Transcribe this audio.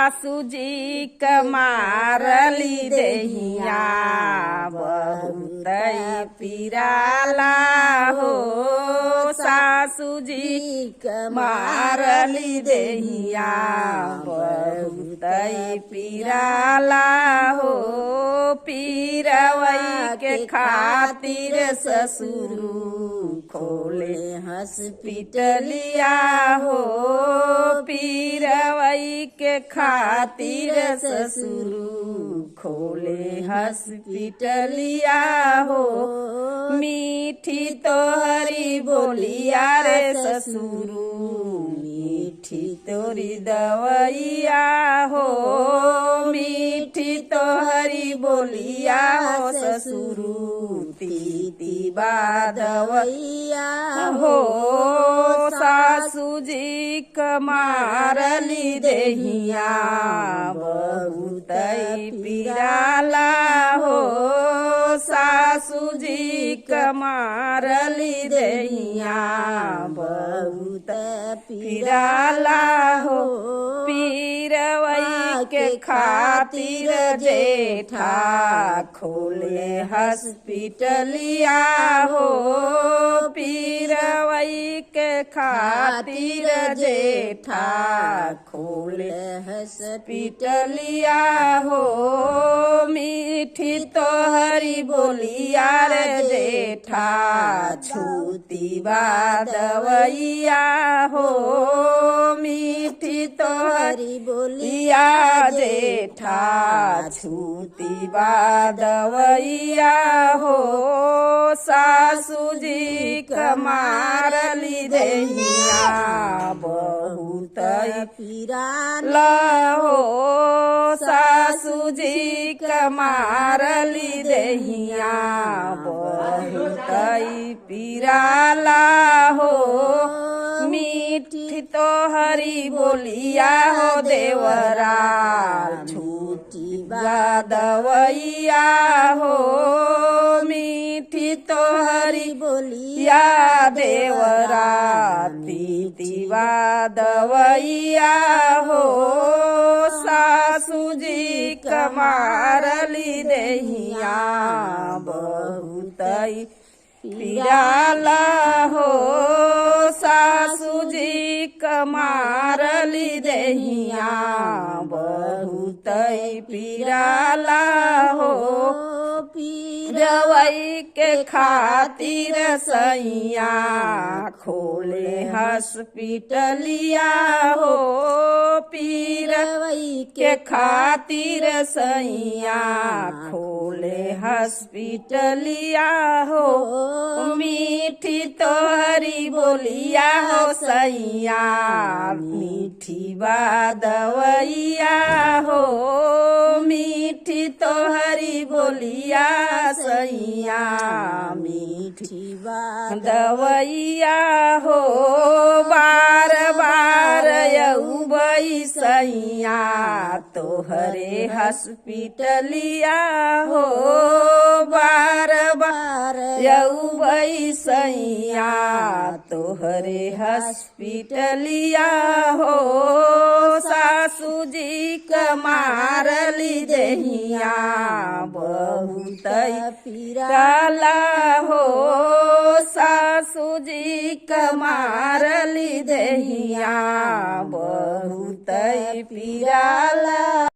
सासू जी कमारली देहिया बहुत पिराला हो। सासू जी कमारली देहिया बहुत पिराला हो। पीरवई के खातिर ससुरु खोले हॉस्पिटलिया हो। पीरवई के खातिर ससुरु खोले हॉस्पिटलिया हो। मीठी तोहरी बोलिया रे ससुरु मीठी तोरी दवैया हो। मीठी तोहरी बोलिया हो ससुरु तीती दवैया हो। सासू जी कमारली देहिया बहुत पिराला हो। सासू जी कमारली देहिया बहुत पिराला हो। पीरवई के खातिर जेठा खोले हॉस्पिटलिया हो। पीरवई के खातिर जेठा खोले हॉस्पिटलिया हो। मीठी तोहरी बोलिया रे जेठा छूती दवैया हो। मीठी तोहरी बोलिया जेठा छूती दवैया हो। सासू जी कमारली देहिया बहुत पिराला हो। सासू जी कमारली देहिया बहुत पिराला हो। मीठी तोहरी बोलिया हो देवरा छूटी दवैया हो। मीठी तोहरी बोलिया देवरा तीती दवैया हो। सासू जी कमारली देहिया बहुत पिराला हो। सासू जी कमारली देहिया बहुत पिराला हो। पीरवई के खातिर सैया खोले हॉस्पिटलिया हो। पीरवई के खातिर सैया खोले हॉस्पिटलिया हो। मीठी तोहरी बोलिया हो सैया मीठी दवैया हो। मीठी तोहरी बोलिया सैया मीठी दवैया हो। बार बार यौबई सैया तोहरे हॉस्पिटलिया हो। बार बार यौबई सैया तोहरे हॉस्पिटलिया हो। सासू जी कमारली देहिया बहुत पिराला हो। सासू जी कमारली देहिया बहुत पिराला